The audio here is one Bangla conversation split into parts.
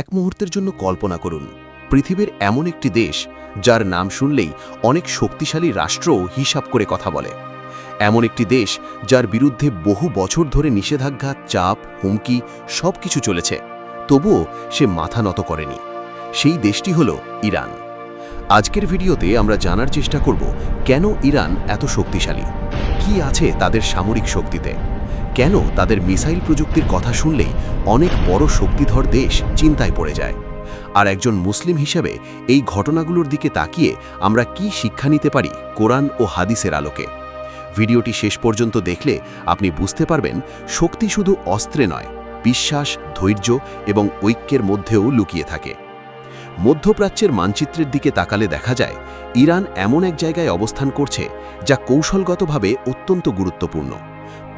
এক মুহূর্তের জন্য কল্পনা করুন, পৃথিবীর এমন একটি দেশ যার নাম শুনলেই অনেক শক্তিশালী রাষ্ট্রও হিসাব করে কথা বলে। এমন একটি দেশ যার বিরুদ্ধে বহু বছর ধরে নিষেধাজ্ঞা, চাপ, হুমকি সবকিছু চলেছে, তবুও সে মাথা নত করেনি। সেই দেশটি হল ইরান। আজকের ভিডিওতে আমরা জানার চেষ্টা করব কেন ইরান এত শক্তিশালী, কি আছে তাদের সামরিক শক্তিতে, কেন তাদের মিসাইল প্রযুক্তির কথা শুনলেই অনেক বড় শক্তিধর দেশ চিন্তায় পড়ে যায়, আর একজন মুসলিম হিসেবে এই ঘটনাগুলোর দিকে তাকিয়ে আমরা কি শিক্ষা নিতে পারি কোরআন ও হাদিসের আলোকে। ভিডিওটি শেষ পর্যন্ত দেখলে আপনি বুঝতে পারবেন শক্তি শুধু অস্ত্রে নয়, বিশ্বাস, ধৈর্য এবং ঐক্যের মধ্যেও লুকিয়ে থাকে। মধ্যপ্রাচ্যের মানচিত্রের দিকে তাকালে দেখা যায় ইরান এমন এক জায়গায় অবস্থান করছে যা কৌশলগতভাবে অত্যন্ত গুরুত্বপূর্ণ।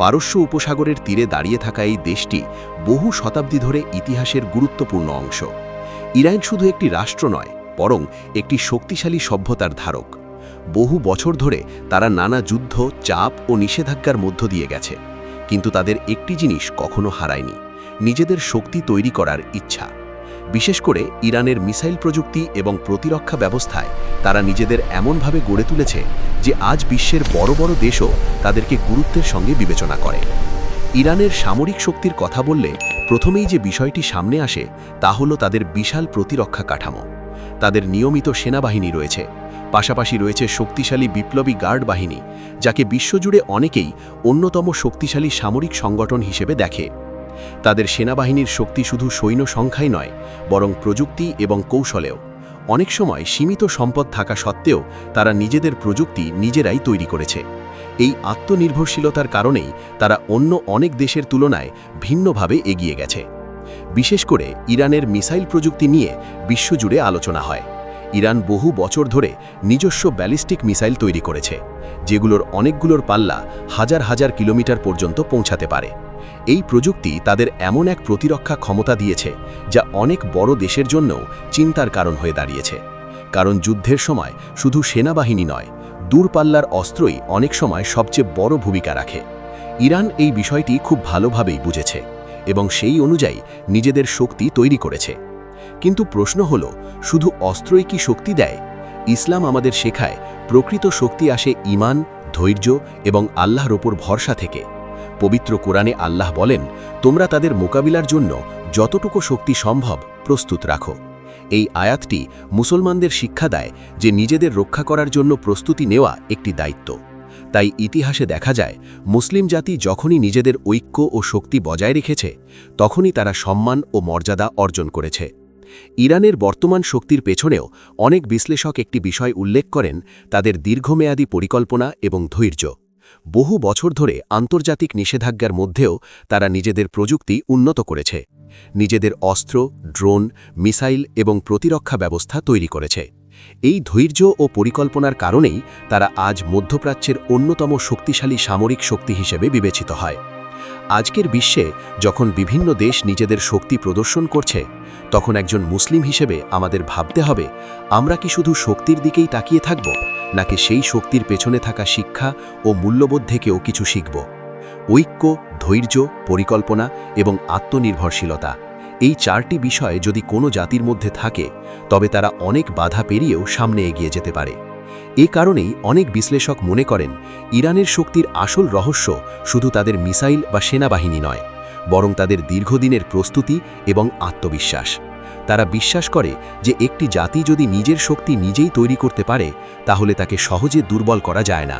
পারস্য উপসাগরের তীরে দাঁড়িয়ে থাকা এই দেশটি বহু শতাব্দী ধরে ইতিহাসের গুরুত্বপূর্ণ অংশ। ইরান শুধু একটি রাষ্ট্র নয়, বরং একটি শক্তিশালী সভ্যতার ধারক। বহু বছর ধরে তারা নানা যুদ্ধ, চাপ ও নিষেধাজ্ঞার মধ্য দিয়ে গেছে, কিন্তু তাদের একটি জিনিস কখনো হারায়নি: নিজেদের শক্তি তৈরি করার ইচ্ছা। বিশেষ করে ইরানের মিসাইল প্রযুক্তি এবং প্রতিরক্ষা ব্যবস্থায় তারা নিজেদের এমনভাবে গড়ে তুলেছে যে আজ বিশ্বের বড় বড় দেশও তাদেরকে গুরুত্বের সঙ্গে বিবেচনা করে। ইরানের সামরিক শক্তির কথা বললে প্রথমেই যে বিষয়টি সামনে আসে তা হল তাদের বিশাল প্রতিরক্ষা কাঠামো। তাদের নিয়মিত সেনাবাহিনী রয়েছে, পাশাপাশি রয়েছে শক্তিশালী বিপ্লবী গার্ড বাহিনী, যাকে বিশ্বজুড়ে অনেকেই অন্যতম শক্তিশালী সামরিক সংগঠন হিসেবে দেখে। তাদের সেনাবাহিনীর শক্তি শুধু সৈন্য সংখ্যাই নয়, বরং প্রযুক্তি এবং কৌশলেও। অনেক সময় সীমিত সম্পদ থাকা সত্ত্বেও তারা নিজেদের প্রযুক্তি নিজেরাই তৈরি করেছে। এই আত্মনির্ভরশীলতার কারণেই তারা অন্য অনেক দেশের তুলনায় ভিন্নভাবে এগিয়ে গেছে। বিশেষ করে ইরানের মিসাইল প্রযুক্তি নিয়ে বিশ্বজুড়ে আলোচনা হয়। ইরান বহু বছর ধরে নিজস্ব ব্যালিস্টিক মিসাইল তৈরি করেছে, যেগুলোর অনেকগুলোর পাল্লা হাজার হাজার কিলোমিটার পর্যন্ত পৌঁছাতে পারে। এই প্রযুক্তি তাদের এমন এক প্রতিরক্ষা ক্ষমতা দিয়েছে যা অনেক বড় দেশের জন্যও চিন্তার কারণ হয়ে দাঁড়িয়েছে। কারণ যুদ্ধের সময় শুধু সেনাবাহিনী নয়, দূরপাল্লার অস্ত্রই অনেক সময় সবচেয়ে বড় ভূমিকা রাখে। ইরান এই বিষয়টি খুব ভালোভাবেই বুঝেছে এবং সেই অনুযায়ী নিজেদের শক্তি তৈরি করেছে। কিন্তু প্রশ্ন হল, শুধু অস্ত্রই কি শক্তি দেয়? ইসলাম আমাদের শেখায় প্রকৃত শক্তি আসে ঈমান, ধৈর্য এবং আল্লাহর ওপর ভরসা থেকে। পবিত্র কোরআনে আল্লাহ বলেন, তোমরা তাদের মোকাবিলার জন্য যতটুকু শক্তি সম্ভব প্রস্তুত রাখো। এই আয়াতটি মুসলমানদের শিক্ষা দেয় যে নিজেদের রক্ষা করার জন্য প্রস্তুতি নেওয়া একটি দায়িত্ব। তাই ইতিহাসে দেখা যায় মুসলিম জাতি যখনই নিজেদের ঐক্য ও শক্তি বজায় রেখেছে, তখনই তারা সম্মান ও মর্যাদা অর্জন করেছে। ইরানের বর্তমান শক্তির পেছনেও অনেক বিশ্লেষক একটি বিষয় উল্লেখ করেন: তাদের দীর্ঘমেয়াদী পরিকল্পনা এবং ধৈর্য। বহু বছর ধরে আন্তর্জাতিক নিষেধাজ্ঞার মধ্যেও তারা নিজেদের প্রযুক্তি উন্নত করেছে, নিজেদের অস্ত্র, ড্রোন, মিসাইল এবং প্রতিরক্ষা ব্যবস্থা তৈরি করেছে। এই ধৈর্য ও পরিকল্পনার কারণেই তারা আজ মধ্যপ্রাচ্যের অন্যতম শক্তিশালী সামরিক শক্তি হিসেবে বিবেচিত হয়। আজকের বিশ্বে যখন বিভিন্ন দেশ নিজেদের শক্তি প্রদর্শন করছে, তখন একজন মুসলিম হিসেবে আমাদের ভাবতে হবে, আমরা কি শুধু শক্তির দিকেই তাকিয়ে থাকব, নাকি সেই শক্তির পেছনে থাকা শিক্ষা ও মূল্যবোধ থেকেও কিছু শিখব? ঐক্য, ধৈর্য, পরিকল্পনা এবং আত্মনির্ভরশীলতা, এই চারটি বিষয় যদি কোনো জাতির মধ্যে থাকে, তবে তারা অনেক বাধা পেরিয়েও সামনে এগিয়ে যেতে পারে। এ কারণেই অনেক বিশ্লেষক মনে করেন ইরানের শক্তির আসল রহস্য শুধু তাদের মিসাইল বা সেনাবাহিনী নয়, বরং তাদের দীর্ঘদিনের প্রস্তুতি এবং আত্মবিশ্বাস। তারা বিশ্বাস করে যে একটি জাতি যদি নিজের শক্তি নিজেই তৈরি করতে পারে, তাহলে তাকে সহজে দুর্বল করা যায় না।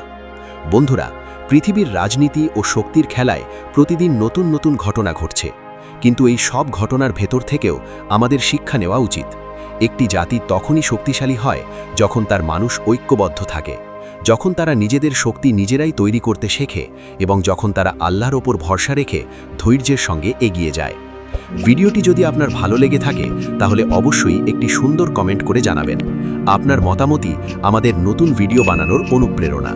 বন্ধুরা, পৃথিবীর রাজনীতি ও শক্তির খেলায় প্রতিদিন নতুন নতুন ঘটনা ঘটছে, কিন্তু এই সব ঘটনার ভেতর থেকেও আমাদের শিক্ষা নেওয়া উচিত। একটি জাতি তখনই শক্তিশালী হয় যখন তার মানুষ ঐক্যবদ্ধ থাকে, যখন তারা নিজেদের শক্তি নিজেরাই তৈরি করতে শেখে এবং যখন তারা আল্লাহর ওপর ভরসা রেখে ধৈর্যের সঙ্গে এগিয়ে যায়। ভিডিওটি যদি আপনার ভালো লেগে থাকে, তাহলে অবশ্যই একটি সুন্দর কমেন্ট করে জানাবেন। আপনার মতামতই আমাদের নতুন ভিডিও বানানোর অনুপ্রেরণা।